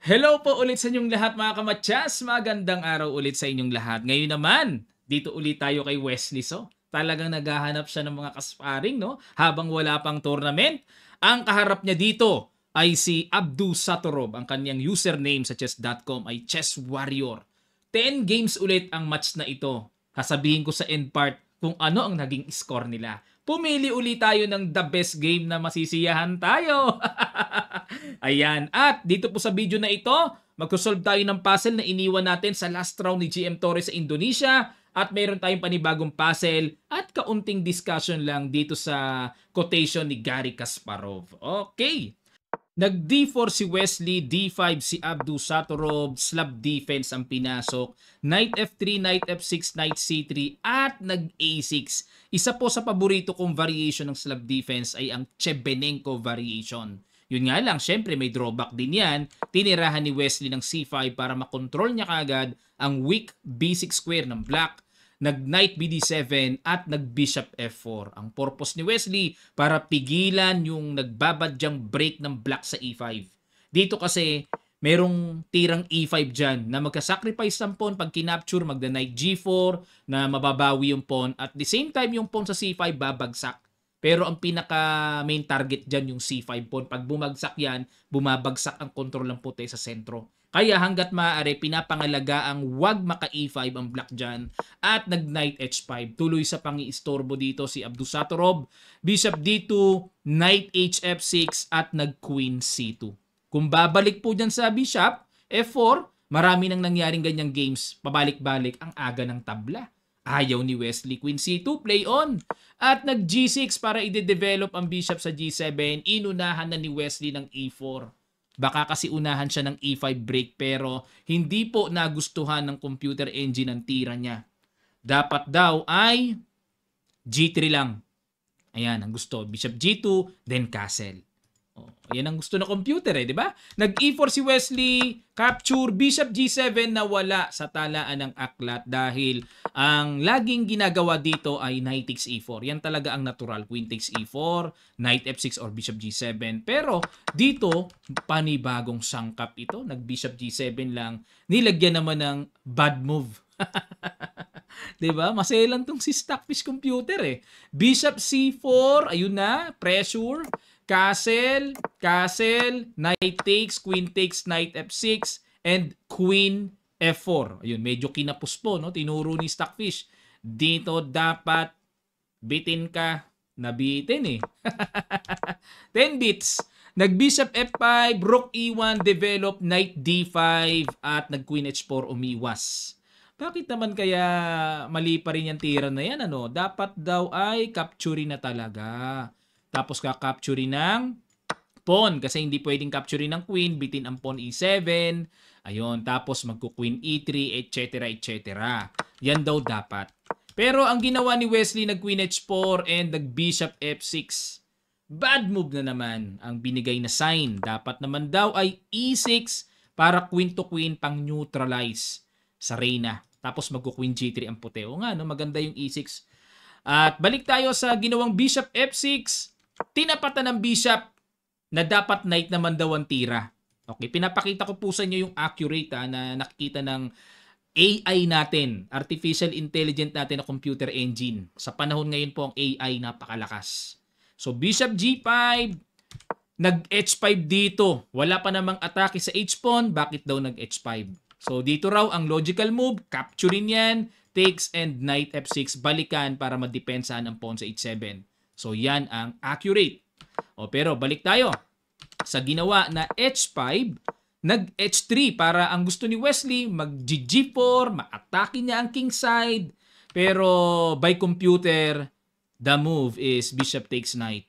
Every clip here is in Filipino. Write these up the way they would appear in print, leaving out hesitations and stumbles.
Hello po ulit sa inyong lahat mga kamatyas. Magandang araw ulit sa inyong lahat. Ngayon naman, dito ulit tayo kay Wesley So. Talagang naghahanap siya ng mga kasparing, no? Habang wala pang tournament. Ang kaharap niya dito ay si Abdu Satorov. Ang kanyang username sa chess.com ay Chess Warrior. 10 games ulit ang match na ito. Sasabihin ko sa end part kung ano ang naging score nila. Pumili ulit tayo ng the best game na masisiyahan tayo. Ayan. At dito po sa video na ito, magsosolve tayo ng puzzle na iniwan natin sa last round ni GM Torres sa Indonesia. At meron tayong panibagong puzzle at kaunting discussion lang dito sa quotation ni Garry Kasparov. Okay. Nag D4 si Wesley, D5 si Abdu Satorov, Slav defense ang pinasok, Knight F3, Knight F6, Knight C3 at nag A6. Isa po sa paborito kong variation ng Slav defense ay ang Chebenenko variation. Yun nga lang, syempre may drawback din yan. Tinirahan ni Wesley ng C5 para makontrol niya kagad ang weak B6 square ng black, nag-knight BD7 at nag-bishop F4. Ang purpose ni Wesley para pigilan yung nagbabadyang break ng black sa E5. Dito kasi merong tirang E5 dyan na magka-sacrifice ng pawn pag kinapture, magda-knight G4 na mababawi yung pawn at the same time yung pawn sa C5 babagsak. Pero ang pinaka main target dyan yung C5 pawn. Pag bumagsak yan, bumabagsak ang control ng puti sa sentro. Kaya hanggat maaari, pinapangalaga ang wag maka E5 ang black dyan at nag-knight H5. Tuloy sa pangi-istorbo dito si Abdu Satorov. Bishop D2, knight HF6 at nag-queen C2. Kung babalik po dyan sa bishop, F4, marami nang nangyaring ganyang games. Pabalik-balik ang aga ng tabla. Ayaw ni Wesley, queen C2, play on. At nag G6 para i-develop ang bishop sa G7. Inunahan na ni Wesley ng E4. Baka kasi unahan siya ng E5 break pero hindi po nagustuhan ng computer engine ang tira niya. Dapat daw ay G3 lang. Ayan, ang gusto. Bishop G2, then castle. Oh, ayan ang gusto ng computer di ba? Nag-E4 si Wesley, capture, Bishop G7 na wala sa talaan ng aklat dahil ang laging ginagawa dito ay Knight takes E4. Yan talaga ang natural. Queen takes E4, Knight F6 or Bishop G7. Pero dito, panibagong sangkap ito. Nag-Bishop G7 lang. Nilagyan naman ng bad move. Diba? Maselan tong si Stockfish computer Bishop C4, ayun na, pressure. Castle, Knight takes, Queen takes, Knight F6, and Queen F4. Ayun, medyo kinapos po, no? Tinuro ni Stockfish. Dito dapat bitin ka. Nabitin 10 bits. Nag-Bishop F5, Rook E1, develop, Knight D5, at nag-Queen H4, umiwas. Bakit naman kaya mali pa rin yung tira na yan, ano? Dapat daw ay capturing na talaga. Tapos ka-capturing ng pawn kasi hindi pwedeng capturing ng queen, bitin ang pawn E7. Ayun, tapos magku-queen E3, etc. etc. Yan daw dapat. Pero ang ginawa ni Wesley, nag-queen H4 and nag-bishop F6. Bad move na naman ang binigay na sign. Dapat naman daw ay E6 para queen to queen pang neutralize sa reyna. Tapos magku-queen G3 ang puti. O nga, no? Maganda yung E6. At balik tayo sa ginawang bishop F6. Tinapatan ng bishop na dapat knight naman daw ang tira. Okay, pinapakita ko po sa inyo yung accurate na nakikita ng AI natin, artificial intelligence natin na computer engine. Sa panahon ngayon po ang AI napakalakas. So bishop G5, nag-H5 dito. Wala pa namang atake sa H-pawn, bakit daw nag-H5? So dito raw ang logical move, capturing yan, takes and knight F6, balikan para madepensahan ang pawn sa H7. So yan ang accurate. Pero balik tayo sa ginawa na H5, nag-H3 para ang gusto ni Wesley mag-G4, ma-atake niya ang king side. Pero by computer, the move is bishop takes knight.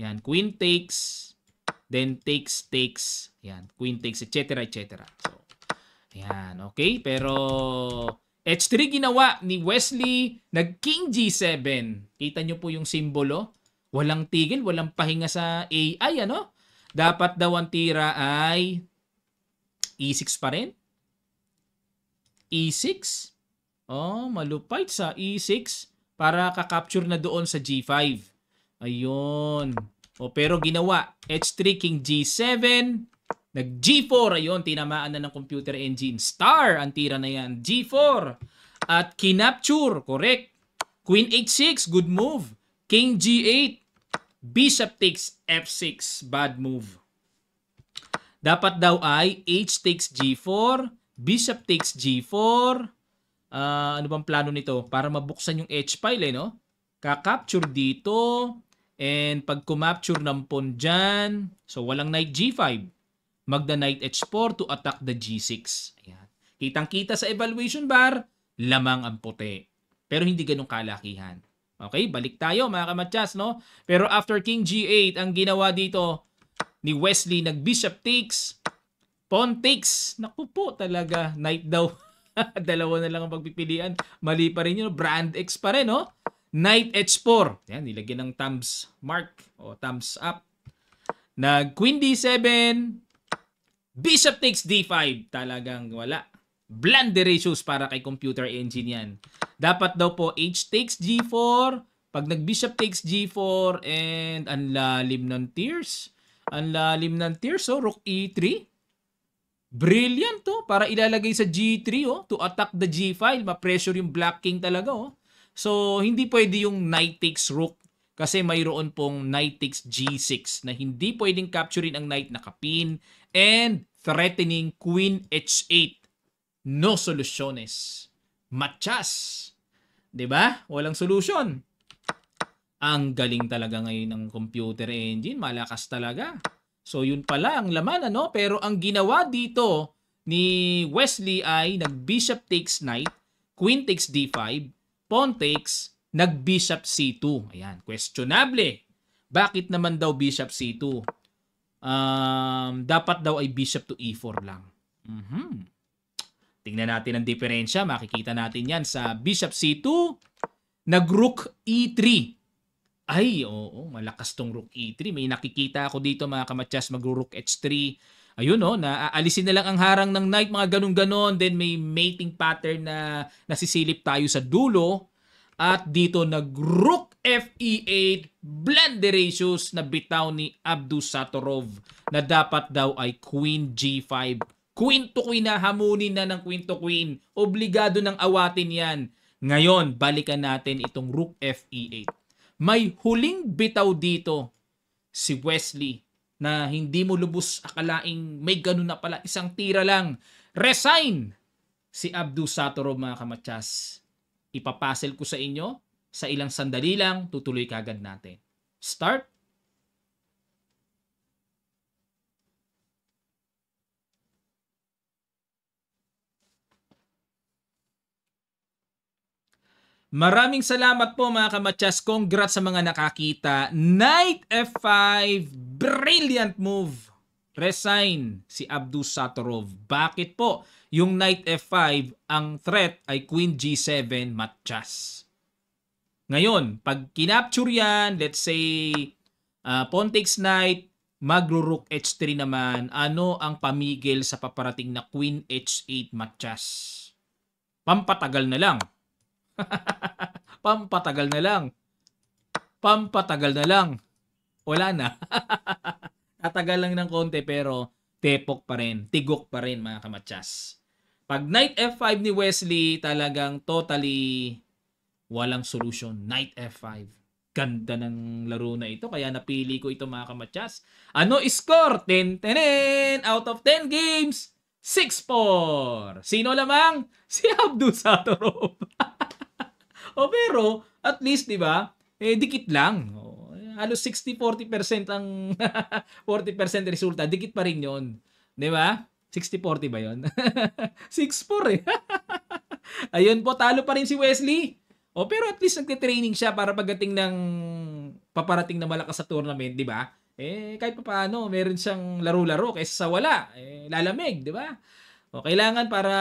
Yan, queen takes, then takes, yan, queen takes, etc. etc. So, yan, okay? Pero H3 ginawa ni Wesley, nag-king G7. Kita nyo po yung simbolo. Walang tigil, walang pahinga sa AI, ano? Dapat daw ang tira ay E6 pa rin. E6. Oh, malupait sa E6 para ka-capture na doon sa G5. Ayun. Pero ginawa, H3, king G7, Nag G4, ayun, tinamaan na ng computer engine. Star, ang tira na yan. G4. At kinapture, correct. Queen H6, good move. King G8. Bishop takes F6, bad move. Dapat daw ay H takes G4, Bishop takes G4. Ano bang plano nito? Para mabuksan yung H-file no? Kakapture dito. And pag kumapture ng pawn dyan, so walang knight G5. Magda knight H4 to attack the G6. Ayan. Kitang-kita sa evaluation bar, lamang ang puti. Pero hindi ganun kalakihan. Okay, balik tayo mga kamatyas, no? Pero after King G8, ang ginawa dito ni Wesley, nag-bishop takes, pawn takes. Naku po talaga, knight daw. Dalawa na lang ang pagpipilian. Mali pa rin yun, brand X pa rin, no? Knight H4. Yan, nilagyan ng thumbs mark o thumbs up. Nag Queen D7, Bishop takes D5. Talagang wala. Blunderations para kay computer engine yan. Dapat daw po H takes G4. Pag nag-Bishop takes G4 and ang lalim ng tiers. Ang lalim ng tiers, so Rook E3. Brilliant to. Para ilalagay sa G3 to attack the G5. Ma-pressure yung Black King talaga. So, hindi pwede yung Knight takes Rook. Kasi mayroon pong Knight takes G6 na hindi pwedeng capturein ang Knight na kapin and threatening Queen H8. No soluciones. Matchas. 'Di ba? Walang solution. Ang galing talaga ngayon ng computer engine. Malakas talaga. So, yun pala ang laman, ano? Pero ang ginawa dito ni Wesley ay nag-Bishop takes Knight, Queen takes D5, Pawn takes, nag-Bishop C2. Ayan, questionable. Bakit naman daw Bishop C2? Dapat daw ay Bishop to E4 lang. Tingnan natin ang diferensya. Makikita natin yan sa Bishop C2, nag-Rook E3. Ay, oo, malakas tong Rook E3. May nakikita ako dito mga kamatyas, mag-Rook H3. Ayun, na aalisin na lang ang harang ng knight, mga ganun-ganon. Then may mating pattern na nasisilip tayo sa dulo. At dito nag-Rook Fe8, blunderations na bitaw ni Abdusattorov na dapat daw ay Queen G5. Queen to Queen na, hamunin na ng Queen to Queen. Obligado ng awatin yan. Ngayon, balikan natin itong Rook Fe8. May huling bitaw dito si Wesley na hindi mo lubos akalaing may ganun na pala. Isang tira lang. Resign si Abdusattorov mga kamatyas. Ipapasel ko sa inyo. Sa ilang sandali lang, tutuloy kagad natin. Start. Maraming salamat po mga kamatyas. Congrats sa mga nakakita. Knight F5. Brilliant move. Resign si Abdusattorov. Bakit po? Yung Knight F5, ang threat ay Queen G7 matchas. Ngayon, pag kinapture yan, let's say, pawn takes knight, magro-Rook H3 naman, ano ang pamigil sa paparating na Queen H8 matchas? Pampatagal na lang. Pampatagal na lang. Pampatagal na lang. Wala na. Tatagal lang ng konti pero tepok pa rin, tigok pa rin mga kamatyas. Pag Knight F5 ni Wesley, talagang totally walang solution. Knight F5. Ganda ng laro na ito, kaya napili ko ito mga kamatyas. Ano score? 10-10 out of 10 games. 6-4. Sino lamang? Si Abdusattorov. Pero at least, di ba? Dikit lang. Halos 60-40% ang 40% resulta. Dikit pa rin yon. Di ba? 60-40 ba yon? 6-4 Ayun po, talo pa rin si Wesley. Pero at least nagte-training siya para pagdating ng paparating na malakas sa tournament, di ba? Kahit pa paano, meron siyang laro-laro kaysa sa wala. Lalamig, di ba? Kailangan para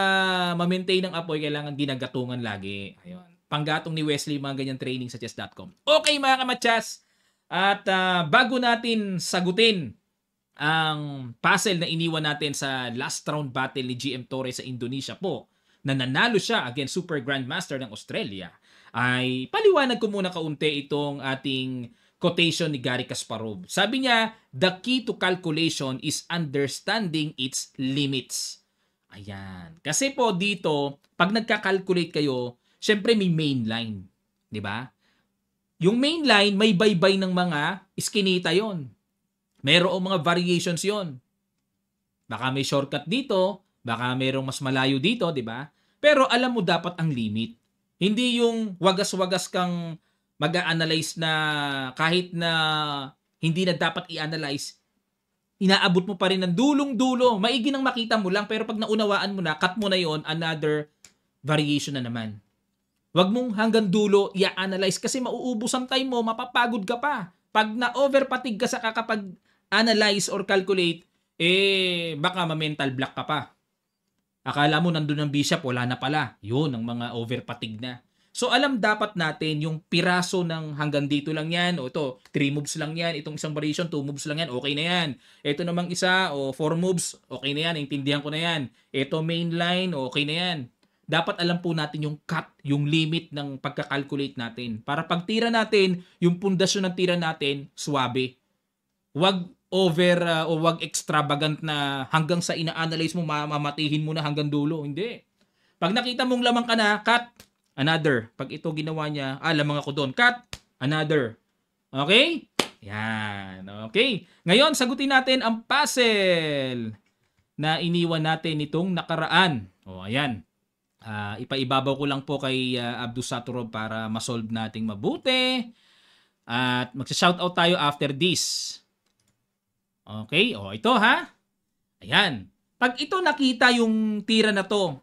ma-maintain ang apoy, kailangan ginagatungan lagi. Ayun. Panggatong ni Wesley, mga ganyan training sa chess.com. Okay mga kamatyas, at bago natin sagutin ang puzzle na iniwan natin sa last round battle ni GM Torres sa Indonesia po, na nanalo siya against Super Grandmaster ng Australia, ay paliwanag ko muna kaunti itong ating quotation ni Garry Kasparov. Sabi niya, the key to calculation is understanding its limits. Ayan. Kasi po dito, pag nagka-calculate kayo, syempre may main line. Di ba? Yung main line, may baybay ng mga iskinita yon. Merong mga variations yon. Baka may shortcut dito, baka merong mas malayo dito, di ba? Pero alam mo dapat ang limit. Hindi yung wagas-wagas kang mag-a-analyze na kahit na hindi na dapat i-analyze, inaabot mo pa rin ng dulong-dulo. Maigi nang makita mo lang, pero pag naunawaan mo na, cut mo na yon, another variation na naman. Wag mong hanggang dulo i-analyze kasi mauubos ang time mo, mapapagod ka pa. Pag na-overfatigue ka sa kakapag-analyze or calculate, baka ma-mental block ka pa. Akala mo nandun ang bishop, wala na pala. Yun, ang mga overfatigue na. So alam dapat natin yung piraso ng hanggang dito lang yan, o ito, 3 moves lang yan, itong isang variation, 2 moves lang yan, okay na yan. Ito namang isa, 4 moves, okay na yan, intindihan ko na yan. Ito main line, okay na yan. Dapat alam po natin yung cut, yung limit ng pagka-calculate natin. Para pag tira natin, yung pundasyon ng tira natin, suwabe. Wag over o wag extravagant na hanggang sa ina-analyze mo, mamatihin mo na hanggang dulo. Hindi. Pag nakita mong lamang ka na, cut, another. Pag ito ginawa niya, lamang ako doon, cut, another. Okay? Yan. Okay. Ngayon, sagutin natin ang puzzle na iniwan natin itong nakaraan. Ayan. Ipaibabaw ko lang po kay Abdus Saturov para masolve nating mabuti. At magsa-shoutout tayo after this. Okay? Ito ha. Ayan. Pag ito nakita yung tira na to,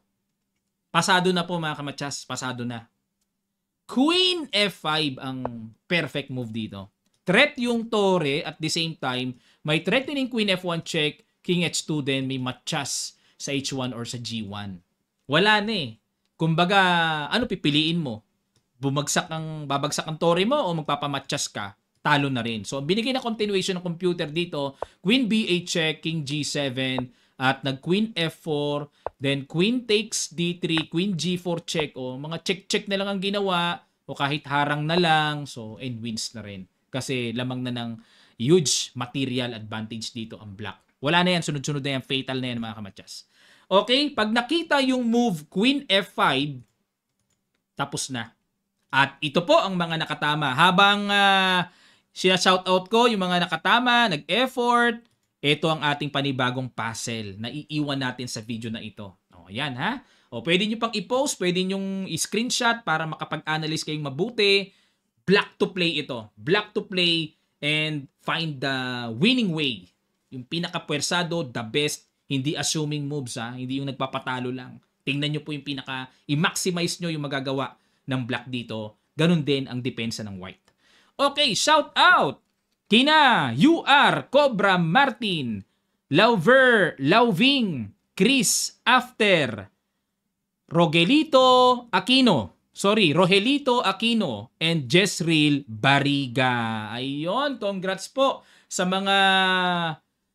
pasado na po mga kamatsas. Pasado na. Queen F5 ang perfect move dito. Threat yung tore at the same time, may threatening Queen F1 check, King H2 din, may matsas sa H1 or sa G1. Wala na eh. Kumbaga, ano pipiliin mo? Babagsak ang tore mo o magpapamatyas ka? Talo na rin. So, binigay na continuation ng computer dito. Queen B8 check, King G7, at nag-Queen F4, then Queen takes D3, Queen G4 check, o mga check-check na lang ang ginawa, o kahit harang na lang, so, and wins na rin. Kasi lamang na ng huge material advantage dito ang black. Wala na yan, sunod-sunod na yan, fatal na yan mga kamatyas. Okay, pag nakita yung move Queen F5, tapos na. At ito po ang mga nakatama. Habang shoutout ko yung mga nakatama, nag-effort, ito ang ating panibagong puzzle na iiwan natin sa video na ito. Ayan ha. Pwede nyo pang i-post, pwede nyo i-screenshot para makapag-analyze kayong mabuti. Black to play ito. Black to play and find the winning way. Yung pinaka-pwersado, the best, hindi assuming moves ha, hindi yung nagpapatalo lang. Tingnan nyo po yung i-maximize nyo yung magagawa ng black dito. Ganun din ang depensa ng white. Okay, shout out kina UR, Cobra Martin, Lauver, Lauving, Chris After, Rogelito Aquino, and Jezreel Bariga. Ayun, congrats po sa mga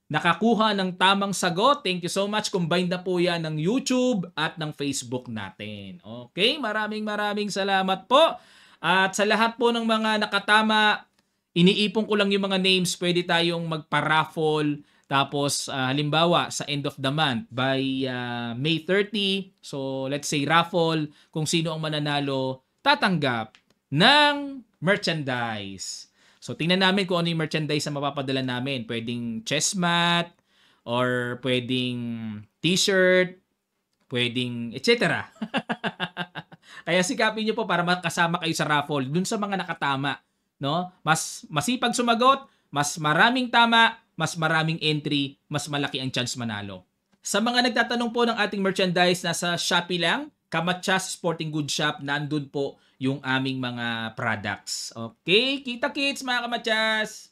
nakakuha ng tamang sagot. Thank you so much. Combined na po yan ng YouTube at ng Facebook natin. Okay, maraming salamat po. At sa lahat po ng mga nakatama, iniipon ko lang yung mga names. Pwede tayong magpa-raffle. Tapos, halimbawa, sa end of the month, by May 30, so let's say raffle, kung sino ang mananalo, tatanggap ng merchandise. So, tingnan namin kung ano yung merchandise na mapapadala namin. Pwedeng chess mat, or pwedeng t-shirt, pwedeng etc. Kaya sikapin nyo po para makasama kayo sa raffle dun sa mga nakatama. No? Mas masipag sumagot, mas maraming tama, mas maraming entry, mas malaki ang chance manalo. Sa mga nagtatanong po ng ating merchandise, nasa Shopee lang, Kamatyas Sporting Goods Shop, nandun po yung aming mga products. Okay, kita-kits mga kamatyas!